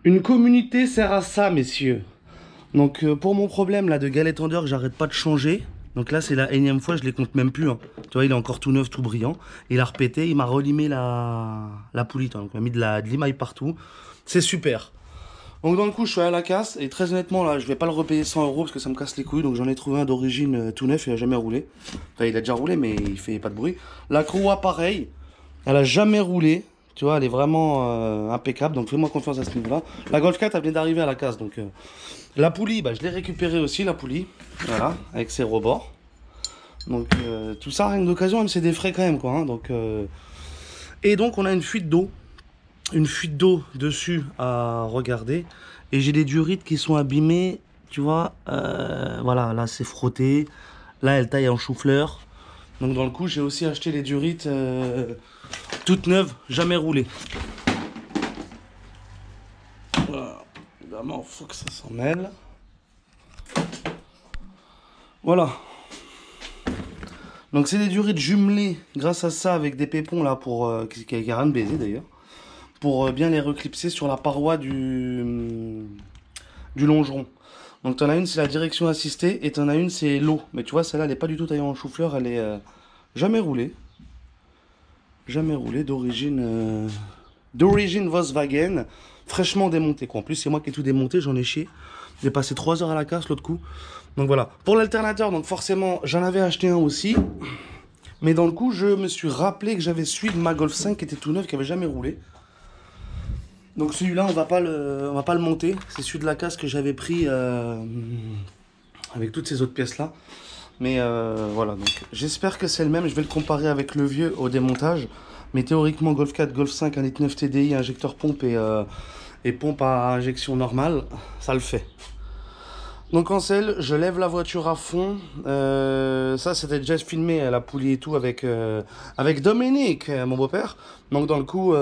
Une communauté sert à ça, messieurs. Donc pour mon problème là de galette tendeur que j'arrête pas de changer. Donc là c'est la énième fois, je les compte même plus. Hein. Tu vois, il est encore tout neuf, tout brillant. Il a repété, il m'a relimé la poulie. Donc il m'a mis de l'émail partout. C'est super. Donc dans le coup je suis allé à la casse et très honnêtement là je vais pas le repayer 100 € parce que ça me casse les couilles. Donc j'en ai trouvé un d'origine tout neuf, il a jamais roulé. Enfin il a déjà roulé mais il fait pas de bruit. La Croix pareil, elle a jamais roulé. Tu vois, elle est vraiment impeccable, donc fais-moi confiance à ce niveau-là. La Golf 4, elle vient d'arriver à la casse, donc la poulie, bah, je l'ai récupérée aussi, la poulie, voilà, avec ses rebords. Donc tout ça, rien que d'occasion, même c'est des frais quand même, quoi. Hein, donc, et donc on a une fuite d'eau dessus à regarder. Et j'ai des durites qui sont abîmées, tu vois, voilà, là c'est frotté, là elle taille en chou-fleur. Donc dans le coup, j'ai aussi acheté les durites toutes neuves, jamais roulées. Voilà, évidemment, faut que ça s'en mêle. Voilà. Donc c'est des durites jumelées grâce à ça avec des pépons là pour qui a rien de baisé d'ailleurs. Pour bien les reclipser sur la paroi du longeron. Donc t'en as une c'est la direction assistée et t'en as une c'est l'eau. Mais tu vois celle-là elle est pas du tout taillée en chou-fleur, elle est jamais roulée. Jamais roulée d'origine Volkswagen, fraîchement démontée quoi. En plus c'est moi qui ai tout démonté, j'en ai chié. J'ai passé 3 heures à la casse l'autre coup. Donc voilà. Pour l'alternateur, donc forcément j'en avais acheté un aussi. Mais dans le coup je me suis rappelé que j'avais celui de ma Golf 5 qui était tout neuf, qui avait jamais roulé. Donc celui-là on va pas le monter. C'est celui de la casse que j'avais pris avec toutes ces autres pièces là. Mais voilà, donc j'espère que c'est le même. Je vais le comparer avec le vieux au démontage. Mais théoriquement, Golf 4, Golf 5, 1,9 litre TDI, injecteur pompe et pompe à injection normale, ça le fait. Donc en selle, je lève la voiture à fond. Ça, c'était déjà filmé, la poulie et tout, avec Dominique, mon beau-père. Donc dans le coup,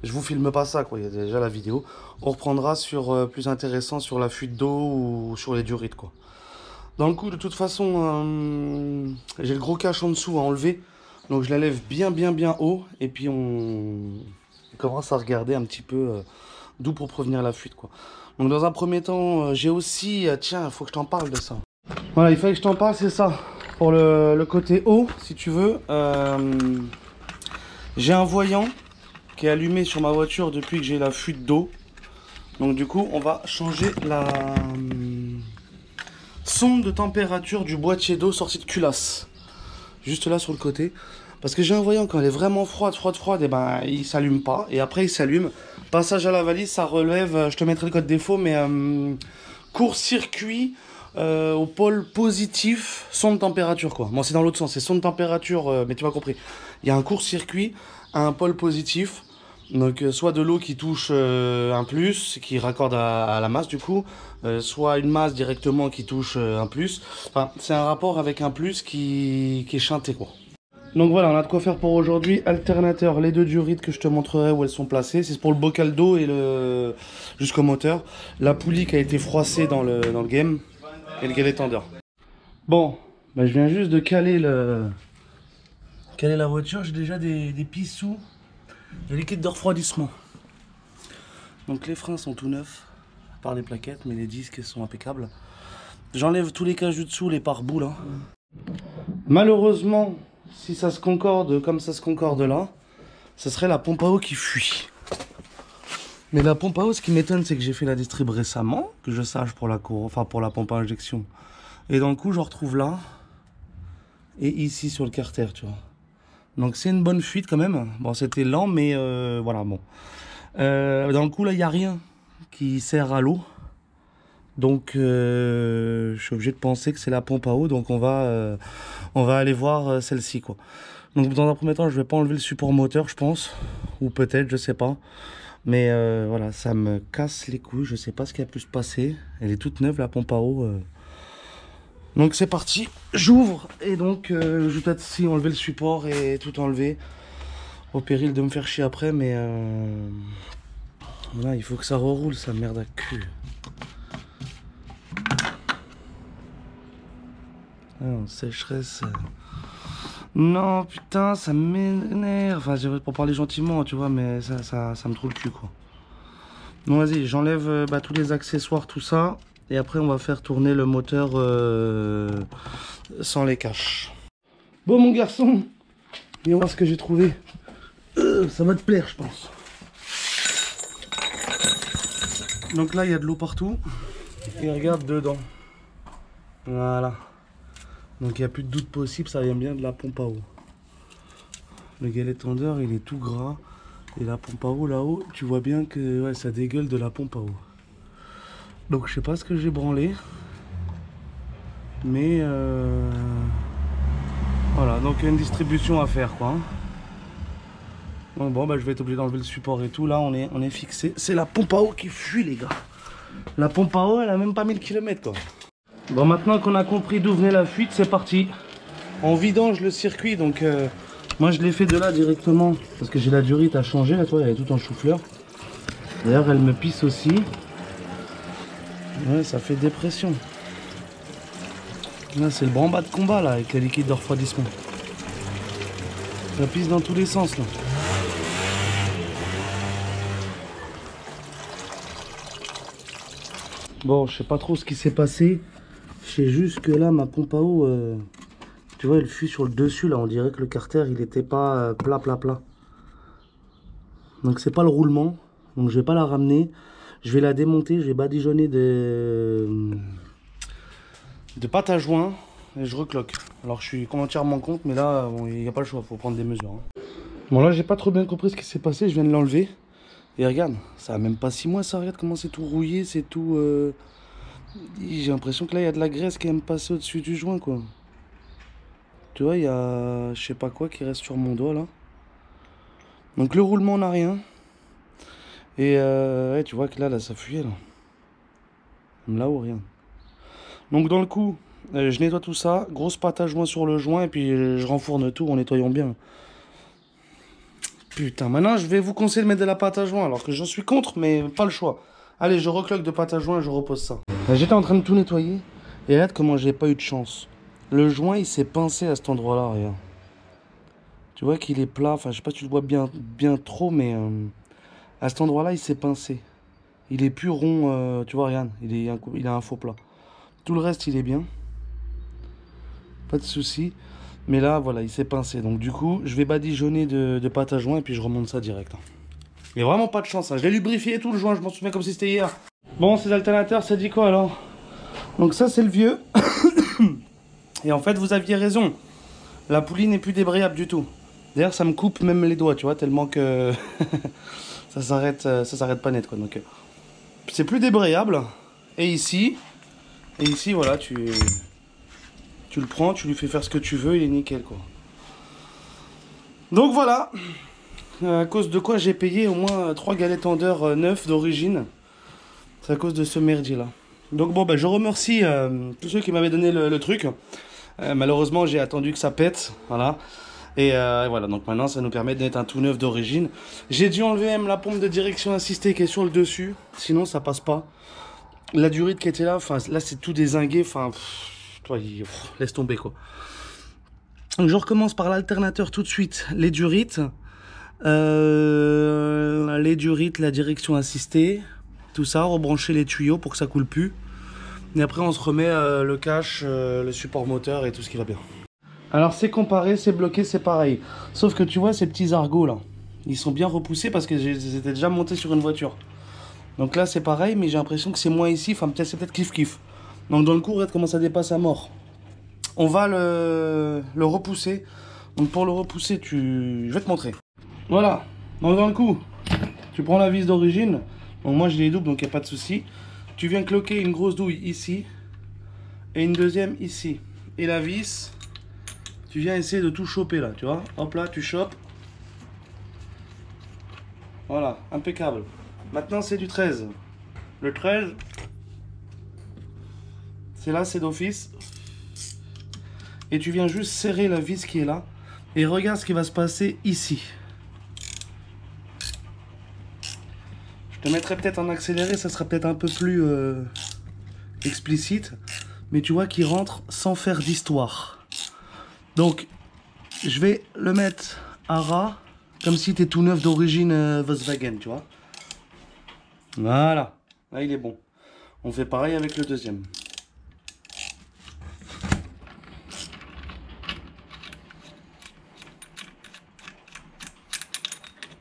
je vous filme pas ça, quoi. Il y a déjà la vidéo. On reprendra sur plus intéressant sur la fuite d'eau ou sur les durites, quoi. Dans le coup, de toute façon, j'ai le gros cache en dessous à enlever. Donc je la lève bien haut. Et puis on commence à regarder un petit peu d'où pour prévenir la fuite, quoi. Donc dans un premier temps, j'ai aussi... tiens, il faut que je t'en parle de ça. Voilà, il fallait que je t'en parle, c'est ça. Pour le côté haut, si tu veux. J'ai un voyant qui est allumé sur ma voiture depuis que j'ai la fuite d'eau. Donc du coup, on va changer la... sonde de température du boîtier d'eau sortie de culasse. Juste là sur le côté. Parce que j'ai un voyant quand elle est vraiment froide, et ben il s'allume pas. Et après il s'allume. Passage à la valise, ça relève, je te mettrai le code défaut, mais court-circuit au pôle positif, sonde de température quoi. Moi c'est dans l'autre sens, c'est sonde de température, mais tu m'as compris. Il y a un court-circuit à un pôle positif. Donc soit de l'eau qui touche un plus, qui raccorde à la masse du coup, soit une masse directement qui touche un plus. Enfin, c'est un rapport avec un plus qui est chanté quoi. Donc voilà, on a de quoi faire pour aujourd'hui. Alternateur, les deux durites que je te montrerai où elles sont placées. C'est pour le bocal d'eau et le jusqu'au moteur. La poulie qui a été froissée dans le game. Et le galet tendeur. Bon, bah, je viens juste de caler la voiture. J'ai déjà des pissous. Le liquide de refroidissement. Donc les freins sont tout neufs, à part les plaquettes, mais les disques sont impeccables. J'enlève tous les cajous dessous, les pare-boules. Hein. Malheureusement, si ça se concorde comme ça se concorde là, ce serait la pompe à eau qui fuit. Mais la pompe à eau, ce qui m'étonne, c'est que j'ai fait la distrib récemment, que je sache pour la pour la pompe à injection. Et dans le coup, je retrouve là, et ici sur le carter, tu vois. Donc c'est une bonne fuite quand même. Bon, c'était lent, mais voilà, bon. Dans le coup, là, il n'y a rien qui sert à l'eau. Donc, je suis obligé de penser que c'est la pompe à eau. Donc, on va aller voir celle-ci, quoi. Donc, dans un premier temps, je vais pas enlever le support moteur, je pense. Ou peut-être, je sais pas. Mais voilà, ça me casse les couilles. Je sais pas ce qui a pu se passer. Elle est toute neuve, la pompe à eau. Donc c'est parti, j'ouvre et donc je vais peut-être si enlever le support et tout enlever au péril de me faire chier après, mais voilà, il faut que ça reroule, ça merde à cul. Ah, sécheresse. Non putain, ça m'énerve. Enfin, pour parler gentiment, tu vois, mais ça me trouve le cul quoi. Donc vas-y, j'enlève tous les accessoires, tout ça. Et après, on va faire tourner le moteur sans les caches. Bon, mon garçon, viens voir ce que j'ai trouvé. Ça va te plaire, je pense. Donc là, il y a de l'eau partout. Et regarde dedans. Voilà. Donc il n'y a plus de doute possible, ça vient bien de la pompe à eau. Le galet tendeur, il est tout gras. Et la pompe à eau là-haut, tu vois bien que ouais, ça dégueule de la pompe à eau. Donc je sais pas ce que j'ai branlé. Mais voilà, donc il y a une distribution à faire quoi. Donc bon, je vais être obligé d'enlever le support et tout. Là, on est fixé. C'est la pompe à eau qui fuit, les gars. La pompe à eau, elle a même pas 1000 km quoi. Bon, maintenant qu'on a compris d'où venait la fuite, c'est parti. On vidange le circuit, donc moi je l'ai fait de là directement. Parce que j'ai la durite à changer, là, toi, elle est tout en chou-fleur. D'ailleurs, elle me pisse aussi. Ouais, ça fait dépression. Là, c'est le branle-bas de combat, là, avec le liquide de refroidissement. Ça pisse dans tous les sens, là. Bon, je sais pas trop ce qui s'est passé. Je sais juste que là, ma pompe à eau, tu vois, elle fuit sur le dessus, là. On dirait que le carter, il était pas plat. Donc, c'est pas le roulement. Donc, je vais pas la ramener. Je vais la démonter. Je vais badigeonner de pâte à joint. Et je recloque. Alors, je suis entièrement contre, mais là, il n'y a pas le choix. Faut prendre des mesures. Hein. Bon, là, j'ai pas trop bien compris ce qui s'est passé. Je viens de l'enlever. Et regarde, ça a même pas 6 mois, ça. Regarde comment c'est tout rouillé. C'est tout... J'ai l'impression que là, il y a de la graisse qui est même passée au-dessus du joint, quoi. Tu vois, il y a je sais pas quoi qui reste sur mon doigt, là. Donc, le roulement, on n'a rien. Et ouais, tu vois que là, ça fuyait, là. Même là-haut, rien. Donc, dans le coup, je nettoie tout ça. Grosse pâte à joint sur le joint. Et puis, je renfourne tout en nettoyant bien. Putain, maintenant, je vais vous conseiller de mettre de la pâte à joint. Alors que j'en suis contre, mais pas le choix. Allez, je recloque de pâte à joint et je repose ça. J'étais en train de tout nettoyer. Et regarde comment j'ai pas eu de chance. Le joint, il s'est pincé à cet endroit-là, regarde. Tu vois qu'il est plat. Enfin, je sais pas si tu le vois bien trop, mais à cet endroit-là, il s'est pincé. Il est plus rond, tu vois, regarde. Il a un faux plat. Tout le reste, il est bien. Pas de souci. Mais là, voilà, il s'est pincé. Donc, du coup, je vais badigeonner de pâte à joint et puis je remonte ça direct. Il n'y a vraiment pas de chance. Hein. Je l'ai lubrifié tout le joint. Je m'en souviens comme si c'était hier. Bon, ces alternateurs, ça dit quoi alors? Donc, ça, c'est le vieux. Et en fait, vous aviez raison. La poulie n'est plus débrayable du tout. D'ailleurs, ça me coupe même les doigts, tu vois, tellement que ça s'arrête pas net, quoi. Donc, c'est plus débrayable. Et ici, voilà, tu le prends, tu lui fais faire ce que tu veux, il est nickel, quoi. Donc voilà, à cause de quoi j'ai payé au moins 3 galets tendeurs neufs d'origine. C'est à cause de ce merdier là. Donc bon, je remercie tous ceux qui m'avaient donné le truc. Malheureusement, j'ai attendu que ça pète, voilà. Et voilà, donc maintenant, ça nous permet d'être un tout neuf d'origine. J'ai dû enlever même la pompe de direction assistée qui est sur le dessus, sinon ça passe pas. La durite qui était là, enfin là c'est tout dézingué, enfin, toi, laisse tomber quoi. Donc je recommence par l'alternateur tout de suite, les durites, la direction assistée, tout ça, rebrancher les tuyaux pour que ça coule plus. Et après on se remet le cache, le support moteur et tout ce qui va bien. Alors c'est comparé, c'est bloqué, c'est pareil. Sauf que tu vois ces petits argots là, ils sont bien repoussés parce que j'étais déjà monté sur une voiture. Donc là c'est pareil, mais j'ai l'impression que c'est moins ici, enfin peut-être c'est peut-être kiff. Donc dans le coup, regarde comment ça dépasse à mort. On va le repousser. Donc pour le repousser, je vais te montrer. Voilà. Donc dans le coup, tu prends la vis d'origine. Donc moi je l'ai double, donc il n'y a pas de souci. Tu viens cloquer une grosse douille ici. Et une deuxième ici. Et la vis, tu viens essayer de tout choper là, tu vois. Hop là, tu chopes. Voilà, impeccable. Maintenant c'est du 13. Le 13, c'est là, c'est d'office. Et tu viens juste serrer la vis qui est là. Et regarde ce qui va se passer ici. Je te mettrai peut-être en accéléré, ça sera peut-être un peu plus explicite. Mais tu vois qu'il rentre sans faire d'histoire. Donc, je vais le mettre à ras, comme si c'était tout neuf d'origine Volkswagen, tu vois. Voilà, là il est bon. On fait pareil avec le deuxième.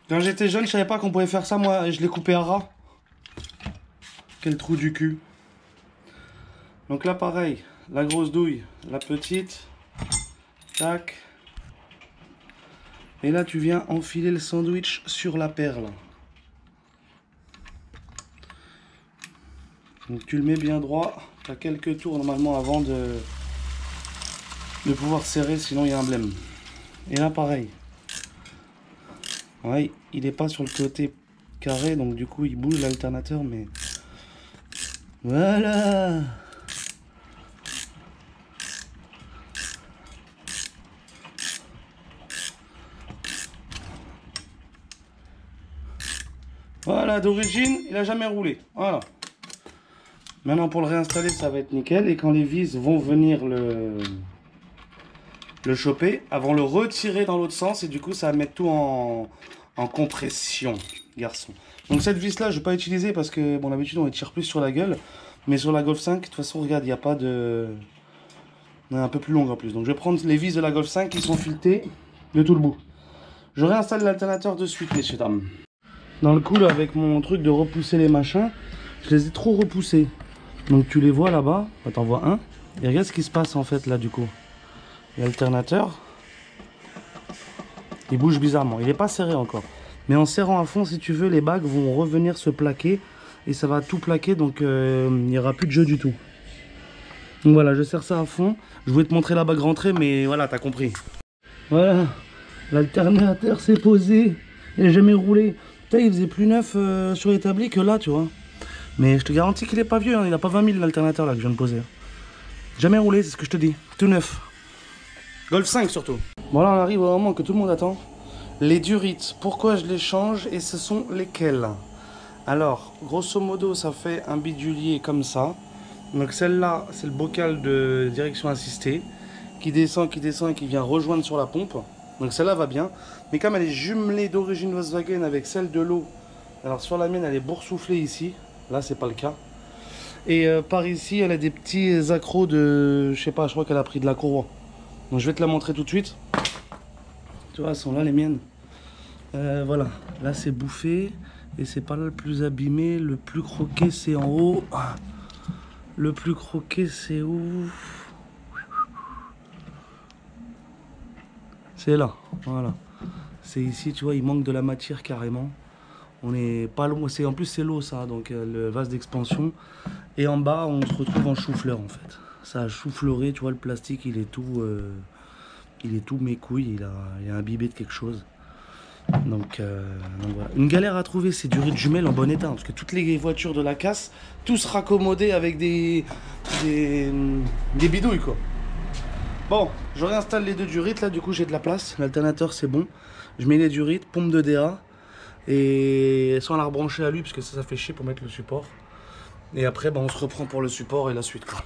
Quand j'étais jeune, je savais pas qu'on pouvait faire ça, moi je l'ai coupé à ras. Quel trou du cul. Donc là pareil, la grosse douille, la petite, tac. Et là tu viens enfiler le sandwich sur la perle. Donc tu le mets bien droit, tu as quelques tours normalement avant de pouvoir serrer, sinon il y a un blême. Et là pareil. Ouais, il n'est pas sur le côté carré, donc du coup il bouge l'alternateur, mais voilà. Voilà, d'origine, il n'a jamais roulé. Voilà. Maintenant pour le réinstaller, ça va être nickel. Et quand les vis vont venir le choper, elles vont le retirer dans l'autre sens et du coup ça va mettre tout en compression, garçon. Donc cette vis là je vais pas utiliser parce que bon d'habitude on les tire plus sur la gueule, mais sur la Golf 5 de toute façon regarde il n'y a pas de, on est un peu plus longue en plus. Donc je vais prendre les vis de la Golf 5 qui sont filetées de tout le bout. Je réinstalle l'alternateur de suite, messieurs dames. Dans le coup là, avec mon truc de repousser les machins, je les ai trop repoussés. Donc tu les vois là-bas, t'en vois un et regarde ce qui se passe en fait là du coup. L'alternateur, il bouge bizarrement, il n'est pas serré encore. Mais en serrant à fond, si tu veux, les bagues vont revenir se plaquer et ça va tout plaquer, donc il n'y aura plus de jeu du tout. Donc voilà, je serre ça à fond. Je voulais te montrer la bague rentrée, mais voilà, t'as compris. Voilà, l'alternateur s'est posé, il n'a jamais roulé. Putain, il faisait plus neuf sur l'établi que là, tu vois. Mais je te garantis qu'il n'est pas vieux, hein. Il n'a pas 20 000 l'alternateur là que je viens de poser. Jamais roulé, c'est ce que je te dis, tout neuf. Golf 5 surtout. Voilà, on arrive au moment que tout le monde attend. Les durites, pourquoi je les change et ce sont lesquels? Alors, grosso modo, ça fait un bidulier comme ça. Donc celle-là, c'est le bocal de direction assistée qui descend et qui vient rejoindre sur la pompe. Donc celle-là va bien. Mais comme elle est jumelée d'origine Volkswagen avec celle de l'eau, alors sur la mienne, elle est boursouflée ici. Là, c'est pas le cas. Et par ici, elle a des petits accros de... Je sais pas, je crois qu'elle a pris de la courroie. Donc je vais te la montrer tout de suite. Tu vois, elles sont là les miennes. Voilà, là c'est bouffé. Et c'est pas là le plus abîmé. Le plus croqué c'est en haut. Le plus croqué c'est où? C'est là, voilà. C'est ici, tu vois, il manque de la matière carrément. On est pas loin, en plus c'est l'eau ça, donc le vase d'expansion. Et en bas on se retrouve en chou-fleur en fait. Ça a chou-fleuré, tu vois, le plastique il est tout mes couilles, il est imbibé de quelque chose. Donc voilà. Une galère à trouver ces durites jumelles en bon état, parce que toutes les voitures de la casse, tous raccommodés avec des bidouilles quoi. Bon, je réinstalle les deux durites là, du coup j'ai de la place, l'alternateur c'est bon. Je mets les durites, pompe de DA, et sans la rebrancher à lui, parce que ça fait chier pour mettre le support. Et après on se reprend pour le support et la suite quoi.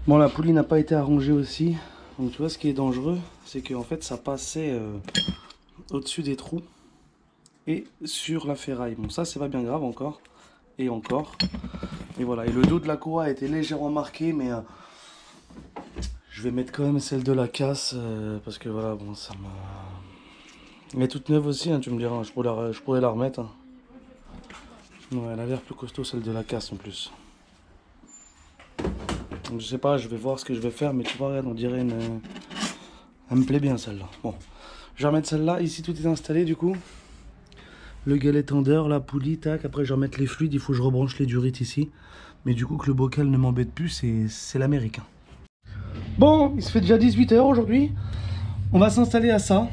Bon, la poulie n'a pas été arrangée aussi. Donc tu vois, ce qui est dangereux, c'est qu'en fait ça passait au-dessus des trous et sur la ferraille. Bon, ça c'est pas bien grave encore. Et encore. Et voilà, et le dos de la courroie a été légèrement marqué, mais je vais mettre quand même celle de la casse parce que voilà, bon, ça m'a... Elle est toute neuve aussi, hein, tu me diras, je pourrais la remettre. Hein. Ouais, elle a l'air plus costaud celle de la casse en plus. Donc, je sais pas, je vais voir ce que je vais faire, mais tu vois, regarde, on dirait une... Elle me plaît bien celle-là. Bon, je vais remettre celle-là. Ici, tout est installé du coup. Le galet tendeur, la poulie, tac. Après, je vais remettre les fluides. Il faut que je rebranche les durites ici. Mais du coup, que le bocal ne m'embête plus, c'est l'américain. Bon, il se fait déjà 18 h aujourd'hui. On va s'installer à ça.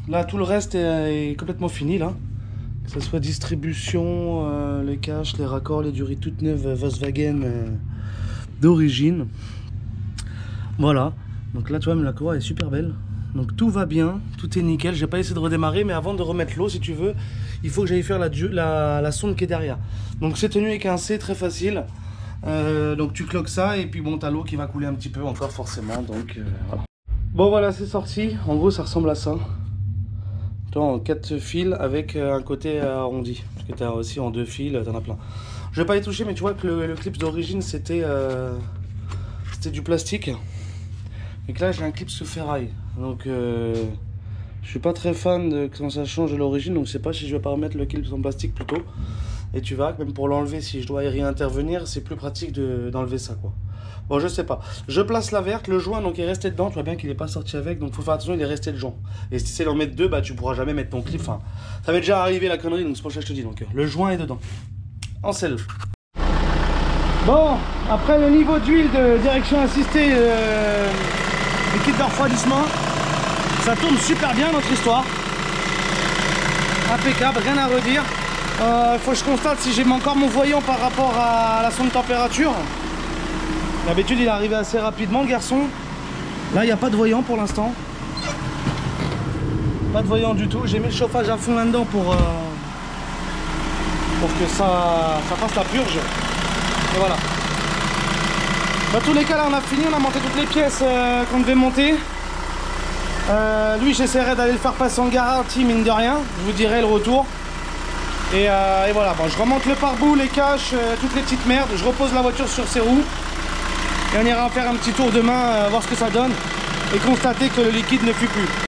Là, tout le reste est complètement fini, là. Que ce soit distribution, les caches, les raccords, les durites toutes neuves Volkswagen d'origine. Voilà. Donc là, tu vois, la courroie est super belle. Donc tout va bien, tout est nickel. J'ai pas essayé de redémarrer, mais avant de remettre l'eau, si tu veux, il faut que j'aille faire la sonde qui est derrière. Donc c'est tenu avec un C, très facile. Donc tu cloques ça et puis bon, t'as l'eau qui va couler un petit peu encore forcément. Donc voilà. Bon voilà, c'est sorti. En gros, ça ressemble à ça. Tu vois, en 4 fils avec un côté arrondi. Parce que tu as aussi en 2 fils, tu en as plein. Je vais pas y toucher, mais tu vois que le clip d'origine c'était du plastique. Et que là j'ai un clip sous ferraille. Donc je suis pas très fan de quand ça change de l'origine. Donc je sais pas si je vais pas remettre le clip en plastique plutôt. Et tu verras que même pour l'enlever, si je dois y réintervenir, c'est plus pratique d'enlever ça quoi. Bon, je sais pas. Je place la verte, le joint donc est resté dedans. Tu vois bien qu'il est pas sorti avec, donc faut faire attention, il est resté dedans. Et si tu essaies d'en mettre 2, bah tu pourras jamais mettre ton clip. Enfin, ça m'est déjà arrivé la connerie, donc c'est pour ça que je te dis. Donc le joint est dedans. En selle. Bon, après le niveau d'huile de direction assistée, le kit de refroidissement, ça tourne super bien notre histoire. Impeccable, rien à redire. Il faut que je constate si j'ai encore mon voyant par rapport à la sonde de température. D'habitude il est arrivé assez rapidement le garçon. Là il n'y a pas de voyant pour l'instant. Pas de voyant du tout. J'ai mis le chauffage à fond là-dedans pour que ça fasse la purge. Et voilà. Dans tous les cas là on a fini, on a monté toutes les pièces qu'on devait monter. Lui j'essaierai d'aller le faire passer en garantie mine de rien. Je vous dirai le retour. Et voilà, bon, je remonte le pare-boue, les caches, toutes les petites merdes. Je repose la voiture sur ses roues. Et on ira faire un petit tour demain, voir ce que ça donne. Et constater que le liquide ne fuit plus.